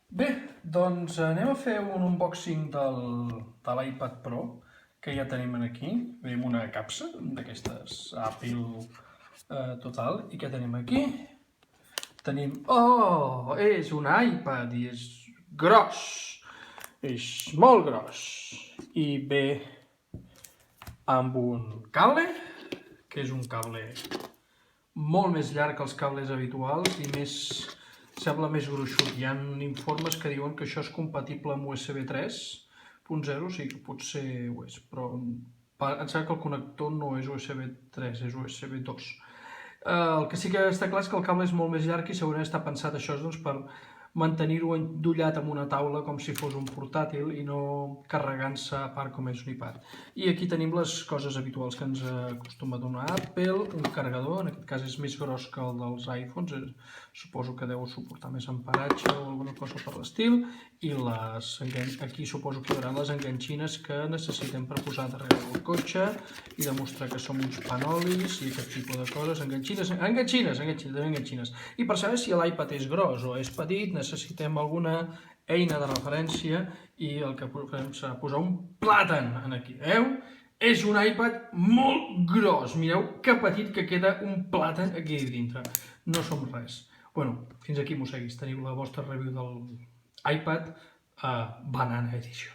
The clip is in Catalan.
Bé, doncs anem a fer un unboxing de l'iPad Pro que ja tenim aquí. Veiem una capsa d'aquestes Apple total. I què tenim aquí? Tenim... Oh! És un iPad i és gros! És molt gros! I ve amb un cable, que és un cable molt més llarg que els cables habituals i sembla més gruixut. Hi ha informes que diuen que això és compatible amb USB 3.0, o sigui que potser ho és, però em sembla que el connector no és USB 3, és USB 2. El que sí que està clar és que el cable és molt més llarg i segurament està pensat això doncs, per mantenir-ho endollat amb una taula com si fos un portàtil i no carregant-se a part com és un iPad. I aquí tenim les coses habituals que ens acostuma a donar Apple, un carregador, en aquest cas és més gros que el dels iPhones, suposo que deu suportar més amparatge o alguna cosa per l'estil, i aquí suposo que hi haurà les enganxines que necessitem per posar darrere del cotxe i demostrar que som uns panolis i aquest tipus de coses, enganxines. I per saber si l'iPad és gros o és petit necessitem alguna eina de referència i el que farem serà posar un plàtan aquí, veieu? És un iPad molt gros, mireu que petit que queda un plàtan aquí dintre, no som res. Bueno, fins aquí, mosseguis, teniu la vostra review de l'iPad Banana Edition.